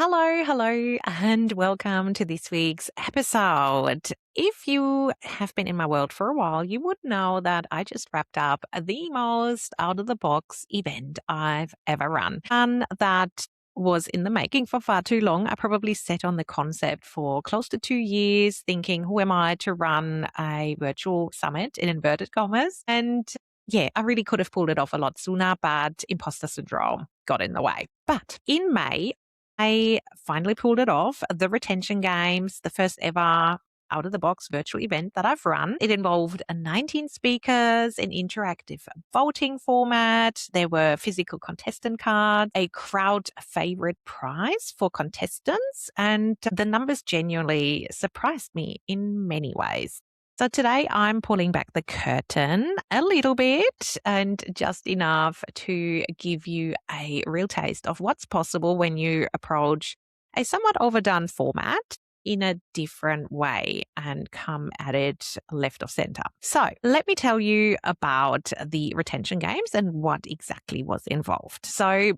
Hello, and welcome to this week's episode. If you have been in my world for a while, you would know that I just wrapped up the most out of the box event I've ever run. And that was in the making for far too long. I probably sat on the concept for close to 2 years, thinking, who am I to run a virtual summit in inverted commas? And yeah, I really could have pulled it off a lot sooner, but imposter syndrome got in the way. But in May, I finally pulled it off. The retention games, the first ever out of the box virtual event that I've run. It involved 19 speakers, an interactive voting format. There were physical contestant cards, a crowd favorite prize for contestants, and the numbers genuinely surprised me in many ways. So today I'm pulling back the curtain a little bit and just enough to give you a real taste of what's possible when you approach a somewhat overdone format in a different way and come at it left of center. So let me tell you about the retention games and what exactly was involved. So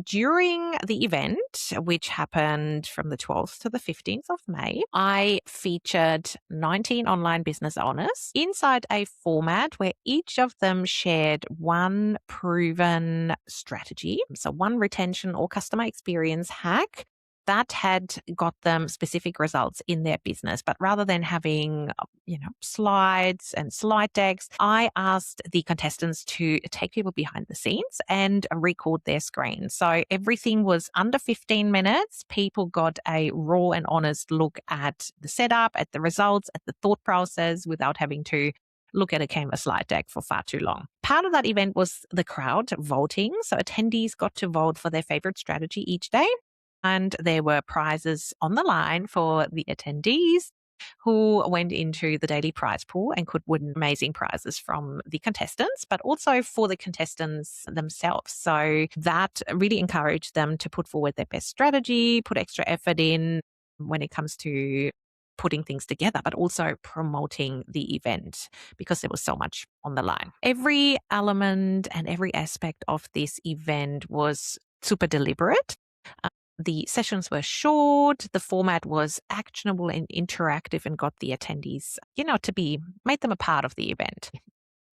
during the event, which happened from the 12th to the 15th of May, I featured 19 online business owners inside a format where each of them shared one proven strategy. So one retention or customer experience hack that had got them specific results in their business. But rather than having, slides and slide decks, I asked the contestants to take people behind the scenes and record their screen. So everything was under 15 minutes. People got a raw and honest look at the setup, at the results, at the thought process without having to look at a Canva slide deck for far too long. Part of that event was the crowd voting. So attendees got to vote for their favorite strategy each day. And there were prizes on the line for the attendees who went into the daily prize pool and could win amazing prizes from the contestants, but also for the contestants themselves. So that really encouraged them to put forward their best strategy, put extra effort in when it comes to putting things together, but also promoting the event because there was so much on the line. Every element and every aspect of this event was super deliberate. The sessions were short, the format was actionable and interactive and got the attendees, made them a part of the event.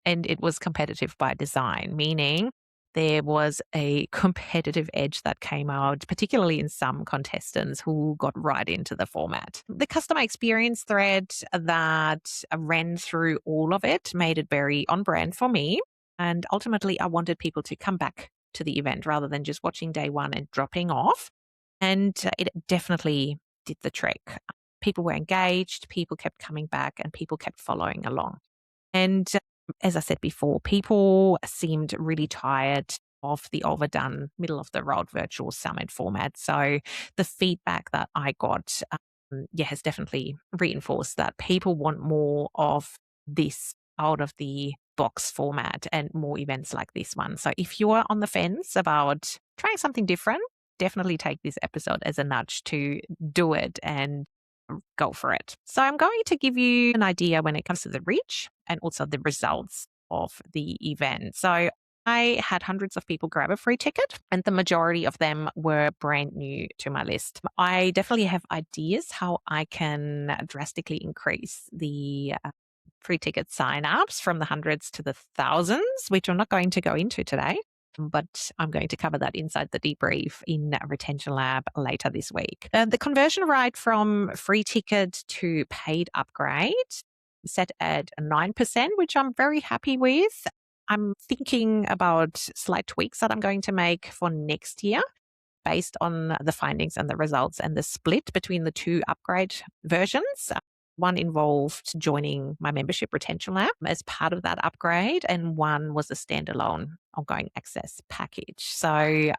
And it was competitive by design, meaning there was a competitive edge that came out, particularly in some contestants who got right into the format. The customer experience thread that ran through all of it made it very on brand for me. And ultimately, I wanted people to come back to the event rather than just watching day one and dropping off. And it definitely did the trick. People were engaged, people kept coming back, and people kept following along. And as I said before, people seemed really tired of the overdone middle of the road virtual summit format. So the feedback that I got has definitely reinforced that people want more of this out of the box format and more events like this one. So if you are on the fence about trying something different, definitely take this episode as a nudge to do it and go for it. So I'm going to give you an idea when it comes to the reach and also the results of the event. So I had hundreds of people grab a free ticket, and the majority of them were brand new to my list. I definitely have ideas how I can drastically increase the free ticket signups from the hundreds to the thousands, which I'm not going to go into today. But I'm going to cover that inside the debrief in Retention Lab later this week. The conversion rate from free ticket to paid upgrade set at 9%, which I'm very happy with. I'm thinking about slight tweaks that I'm going to make for next year based on the findings and the results and the split between the two upgrade versions. One involved joining my membership Retention Lab as part of that upgrade, and one was a standalone ongoing access package. So,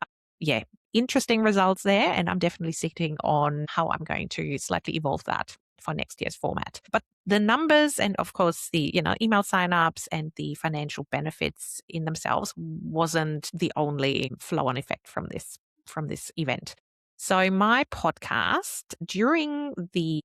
interesting results there, and I'm definitely sitting on how I'm going to slightly evolve that for next year's format. But the numbers and, of course, the email signups and the financial benefits in themselves wasn't the only flow-on effect from this event. So my podcast during the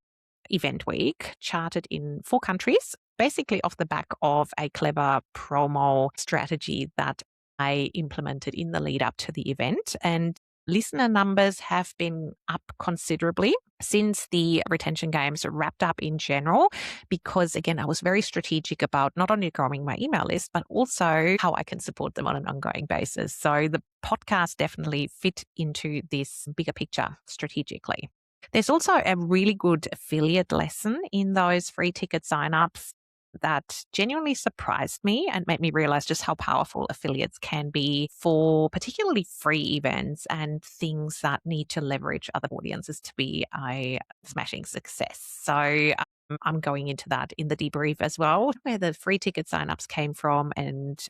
event week charted in 4 countries, basically off the back of a clever promo strategy that I implemented in the lead up to the event. And listener numbers have been up considerably since the retention games wrapped up in general, because again, I was very strategic about not only growing my email list, but also how I can support them on an ongoing basis. So the podcast definitely fit into this bigger picture strategically. There's also a really good affiliate lesson in those free ticket signups that genuinely surprised me and made me realize just how powerful affiliates can be for particularly free events and things that need to leverage other audiences to be a smashing success. So I'm going into that in the debrief as well, where the free ticket signups came from and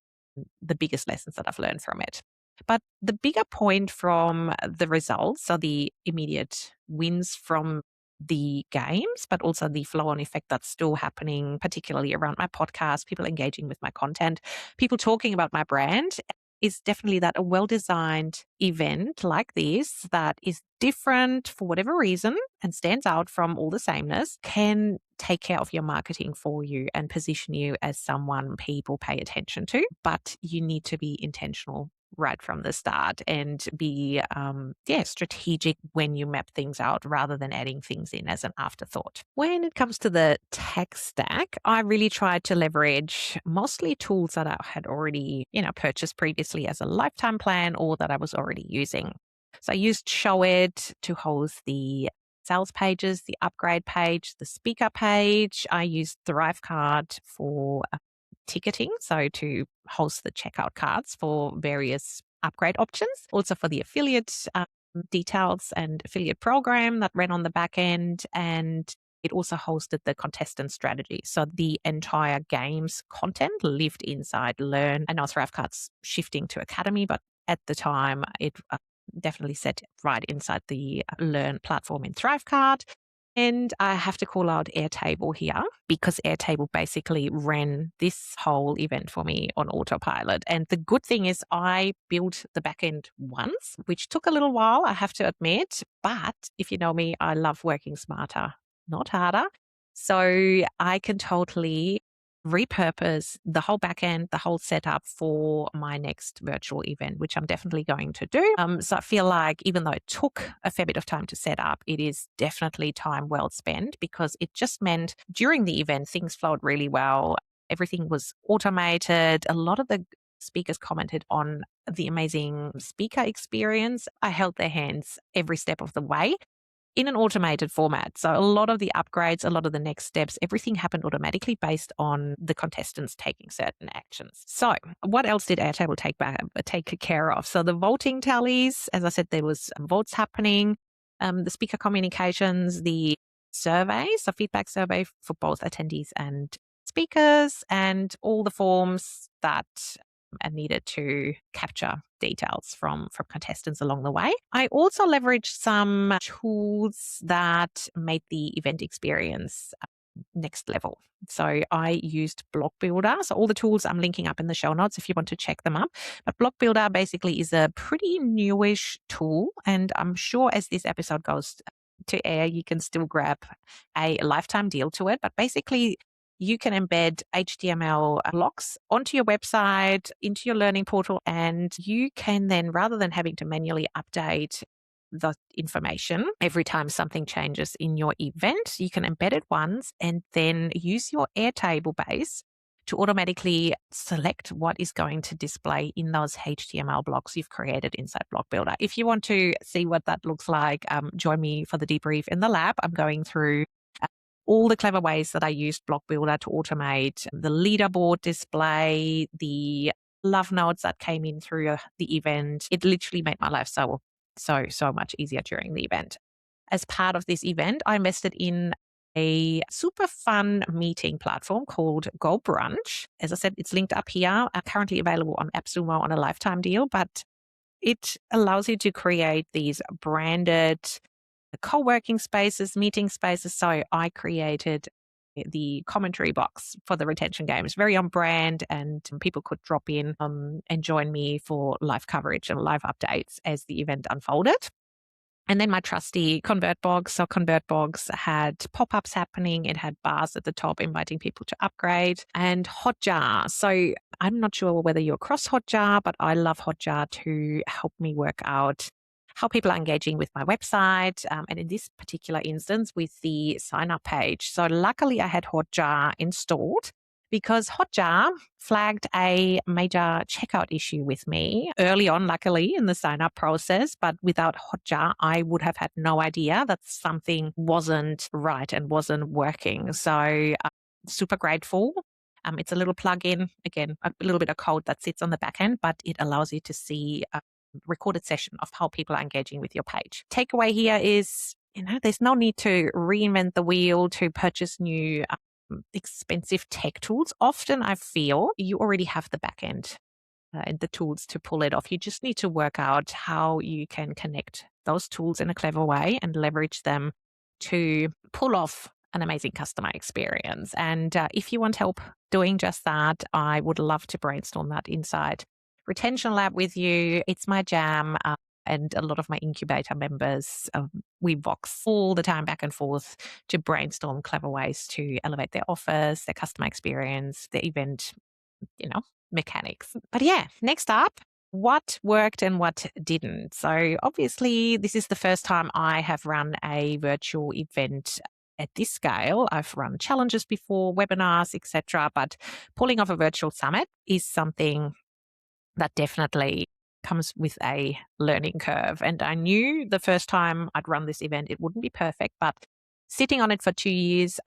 the biggest lessons that I've learned from it. But the bigger point from the results are the immediate wins from the games, but also the flow on effect that's still happening, particularly around my podcast, people engaging with my content, people talking about my brand. Is definitely that a well-designed event like this that is different for whatever reason and stands out from all the sameness can take care of your marketing for you and position you as someone people pay attention to. But you need to be intentional right from the start and be strategic when you map things out rather than adding things in as an afterthought. When it comes to the tech stack, I really tried to leverage mostly tools that I had already purchased previously as a lifetime plan or that I was already using. So I used Showit to host the sales pages, the upgrade page, the speaker page. I used Thrivecart for ticketing, so to host the checkout cards for various upgrade options, also for the affiliate details and affiliate program that ran on the back end. And it also hosted the contestant strategy. So the entire game's content lived inside Learn. I know Thrivcart's shifting to Academy, but at the time it definitely sat right inside the Learn platform in Thrivecart. And I have to call out Airtable here because Airtable basically ran this whole event for me on autopilot. And the good thing is I built the backend once, which took a little while, I have to admit. But if you know me, I love working smarter, not harder. So I can totally repurpose the whole backend, the whole setup for my next virtual event, which I'm definitely going to do. So I feel like even though it took a fair bit of time to set up, it is definitely time well spent because it just meant during the event, things flowed really well. Everything was automated. A lot of the speakers commented on the amazing speaker experience. I held their hands every step of the way in an automated format. So a lot of the upgrades, a lot of the next steps, everything happened automatically based on the contestants taking certain actions. So what else did Airtable take care of? So the voting tallies, as I said, there was votes happening, the speaker communications, the surveys, so feedback survey for both attendees and speakers, and all the forms that are needed to capture details from contestants along the way. I also leveraged some tools that made the event experience next level. So I used Block Builder. So all the tools I'm linking up in the show notes if you want to check them up. But Block Builder basically is a pretty newish tool. And I'm sure as this episode goes to air, you can still grab a lifetime deal to it. But basically, you can embed HTML blocks onto your website, into your learning portal, and you can then, rather than having to manually update the information every time something changes in your event, you can embed it once and then use your Airtable base to automatically select what is going to display in those HTML blocks you've created inside Block Builder. If you want to see what that looks like, join me for the debrief in the lab. I'm going through all the clever ways that I used Block Builder to automate the leaderboard display, the love notes that came in through the event. It literally made my life so much easier during the event. As part of this event, I invested in a super fun meeting platform called Go Brunch. As I said, it's linked up here, currently available on AppSumo on a lifetime deal, but it allows you to create these branded co-working spaces, meeting spaces. So I created the commentary box for the retention games, very on brand, and people could drop in and join me for live coverage and live updates as the event unfolded. And then my trusty ConvertBox. So ConvertBox had pop-ups happening. It had bars at the top inviting people to upgrade, and Hotjar. So I'm not sure whether you're across Hotjar, but I love Hotjar to help me work out how people are engaging with my website, and in this particular instance, with the sign up page. So luckily, I had Hotjar installed because Hotjar flagged a major checkout issue with me early on, luckily, in the sign up process. But without Hotjar, I would have had no idea that something wasn't right and wasn't working. So, super grateful. It's a little plugin, again, a little bit of code that sits on the back end, but it allows you to see a recorded session of how people are engaging with your page. Takeaway here is, there's no need to reinvent the wheel to purchase new expensive tech tools. Often I feel you already have the back end and the tools to pull it off. You just need to work out how you can connect those tools in a clever way and leverage them to pull off an amazing customer experience. And if you want help doing just that, I would love to brainstorm that inside Retention Lab with you. It's my jam. And a lot of my incubator members, we box all the time back and forth to brainstorm clever ways to elevate their offers, their customer experience, their event, mechanics. But yeah, next up, what worked and what didn't. So obviously, this is the first time I have run a virtual event at this scale. I've run challenges before, webinars, etc. But pulling off a virtual summit is something that definitely comes with a learning curve. And I knew the first time I'd run this event, it wouldn't be perfect, but sitting on it for 2 years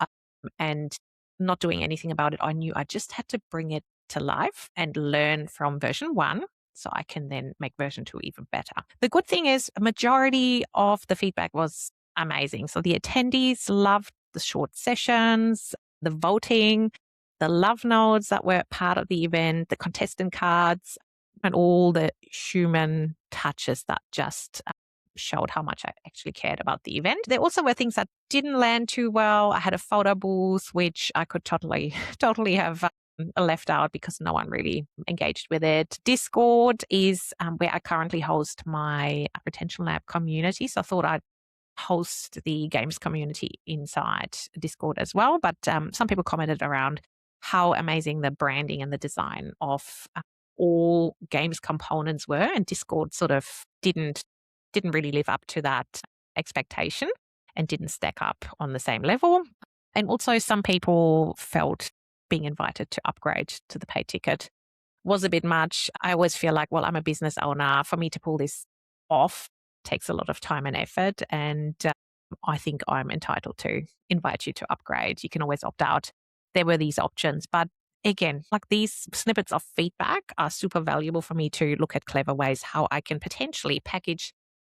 and not doing anything about it, I knew I just had to bring it to life and learn from version 1 so I can then make version 2 even better. The good thing is a majority of the feedback was amazing. So the attendees loved the short sessions, the voting, the love notes that were part of the event, the contestant cards, and all the human touches that just showed how much I actually cared about the event. There also were things that didn't land too well. I had a photo booth, which I could totally have left out because no one really engaged with it. Discord is where I currently host my Retention Lab community. So I thought I'd host the games community inside Discord as well. But some people commented around how amazing the branding and the design of all games components were, and Discord sort of didn't really live up to that expectation and didn't stack up on the same level. And also some people felt being invited to upgrade to the paid ticket was a bit much. I always feel like, well, I'm a business owner. For me to pull this off takes a lot of time and effort, and I think I'm entitled to invite you to upgrade. You can always opt out. There were these options, but again, like these snippets of feedback are super valuable for me to look at clever ways how I can potentially package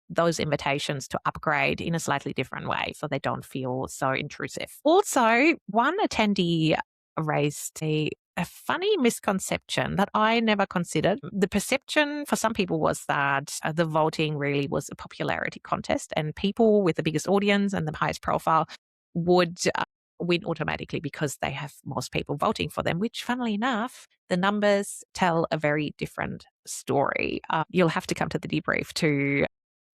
those invitations to upgrade in a slightly different way so they don't feel so intrusive. Also, one attendee raised a funny misconception that I never considered. The perception for some people was that the voting really was a popularity contest and people with the biggest audience and the highest profile would win automatically because they have most people voting for them, which funnily enough, the numbers tell a very different story. You'll have to come to the debrief to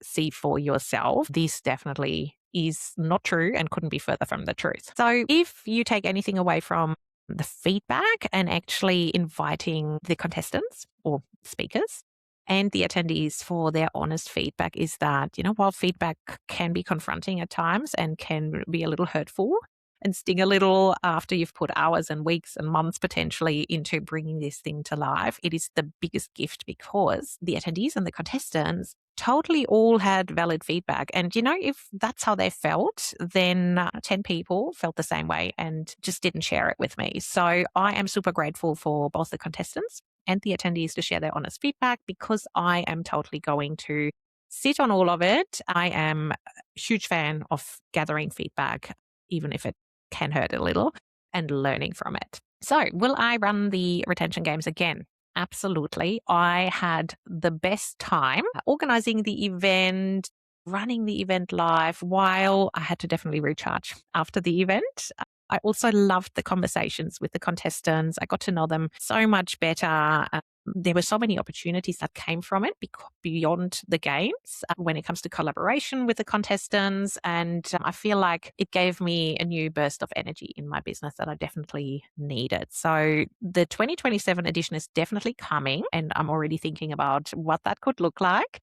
see for yourself. This definitely is not true and couldn't be further from the truth. So if you take anything away from the feedback and actually inviting the contestants or speakers and the attendees for their honest feedback, is that, while feedback can be confronting at times and can be a little hurtful and sting a little after you've put hours and weeks and months potentially into bringing this thing to life, it is the biggest gift because the attendees and the contestants totally all had valid feedback. And, if that's how they felt, then 10 people felt the same way and just didn't share it with me. So I am super grateful for both the contestants and the attendees to share their honest feedback because I am totally going to sit on all of it. I am a huge fan of gathering feedback, even if it can hurt a little, and learning from it. So will I run the retention games again? Absolutely. I had the best time organizing the event, running the event live, while I had to definitely recharge after the event. I also loved the conversations with the contestants. I got to know them so much better. There were so many opportunities that came from it beyond the games when it comes to collaboration with the contestants. And I feel like it gave me a new burst of energy in my business that I definitely needed. So the 2027 edition is definitely coming, and I'm already thinking about what that could look like.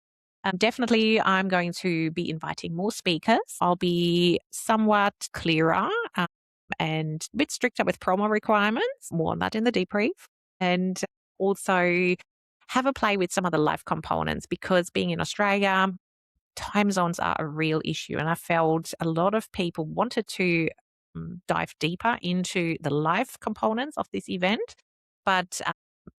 Definitely, I'm going to be inviting more speakers. I'll be somewhat clearer and a bit stricter with promo requirements, more on that in the debrief. And also have a play with some of the life components because being in Australia, time zones are a real issue. And I felt a lot of people wanted to dive deeper into the life components of this event. But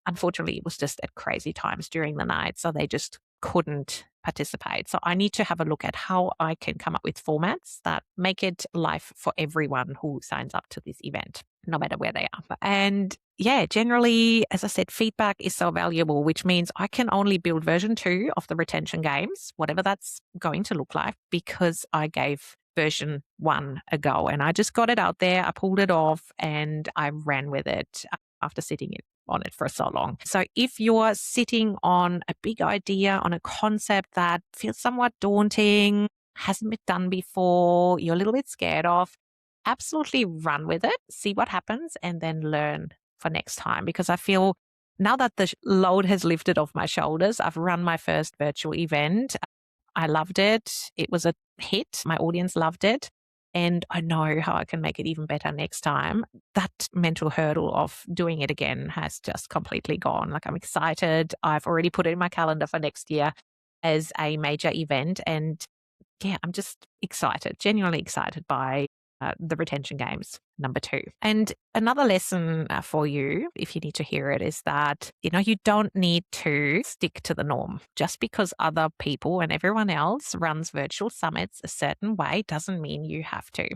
unfortunately, it was just at crazy times during the night. So they just couldn't participate. So I need to have a look at how I can come up with formats that make it live for everyone who signs up to this event, no matter where they are. And yeah, generally, as I said, feedback is so valuable, which means I can only build version 2 of the retention games, whatever that's going to look like, because I gave version 1 a go and I just got it out there. I pulled it off and I ran with it after sitting on it for so long. So if you're sitting on a big idea, on a concept that feels somewhat daunting, hasn't been done before, you're a little bit scared of, absolutely run with it, see what happens, and then learn for next time. Because I feel now that the load has lifted off my shoulders, I've run my first virtual event. I loved it. It was a hit. My audience loved it. And I know how I can make it even better next time. That mental hurdle of doing it again has just completely gone. Like, I'm excited. I've already put it in my calendar for next year as a major event. And yeah, I'm just excited, genuinely excited by the retention games, number 2. And another lesson for you, if you need to hear it, is that, you don't need to stick to the norm. Just because other people and everyone else runs virtual summits a certain way doesn't mean you have to.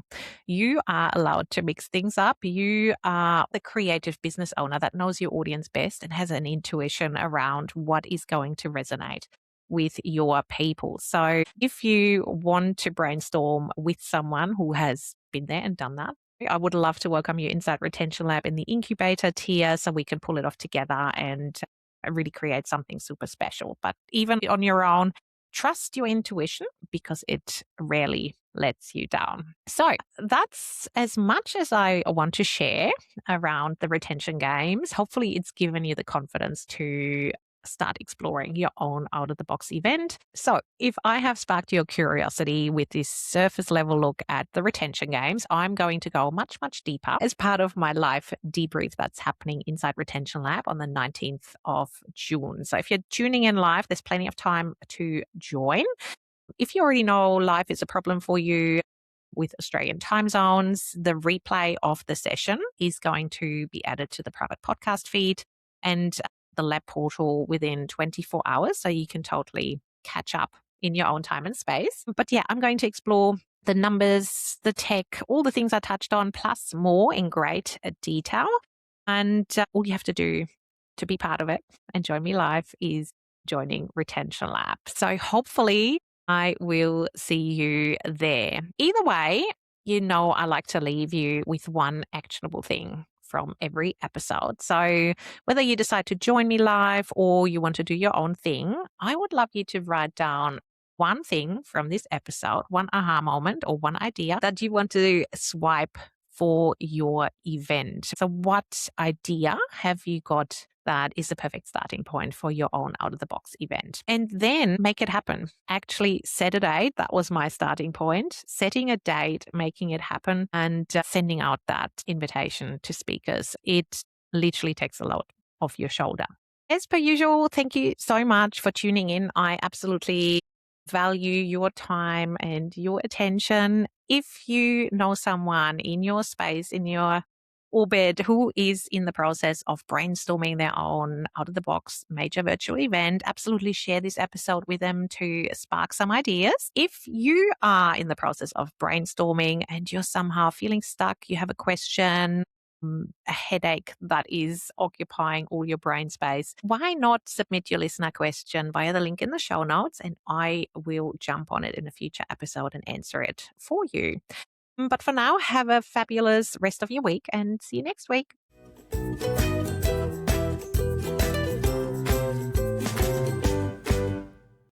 You are allowed to mix things up. You are the creative business owner that knows your audience best and has an intuition around what is going to resonate with your people. So if you want to brainstorm with someone who has been there and done that, I would love to welcome you inside Retention Lab in the incubator tier so we can pull it off together and really create something super special. But even on your own, trust your intuition because it rarely lets you down. So that's as much as I want to share around the retention games. Hopefully it's given you the confidence to start exploring your own out-of-the-box event. So if I have sparked your curiosity with this surface level look at the retention games, I'm going to go much, much deeper as part of my live debrief that's happening inside Retention Lab on the 19th of June. So if you're tuning in live, there's plenty of time to join. If you already know life is a problem for you with Australian time zones, the replay of the session is going to be added to the private podcast feed and the lab portal within 24 hours. So you can totally catch up in your own time and space. But yeah, I'm going to explore the numbers, the tech, all the things I touched on, plus more in great detail. And all you have to do to be part of it and join me live is joining Retention Lab. So hopefully I will see you there. Either way, I like to leave you with one actionable thing from every episode. So whether you decide to join me live or you want to do your own thing, I would love you to write down one thing from this episode, one aha moment or one idea that you want to swipe for your event. So what idea have you got that is the perfect starting point for your own out-of-the-box event? And then make it happen. Actually set a date. That was my starting point. Setting a date, making it happen, and sending out that invitation to speakers. It literally takes a load off your shoulder. As per usual, thank you so much for tuning in. I absolutely value your time and your attention. If you know someone in your space, in your orbit, who is in the process of brainstorming their own out-of-the-box major virtual event, absolutely share this episode with them to spark some ideas. If you are in the process of brainstorming and you're somehow feeling stuck, you have a question, a headache that is occupying all your brain space, why not submit your listener question via the link in the show notes and I will jump on it in a future episode and answer it for you. But for now, have a fabulous rest of your week and see you next week.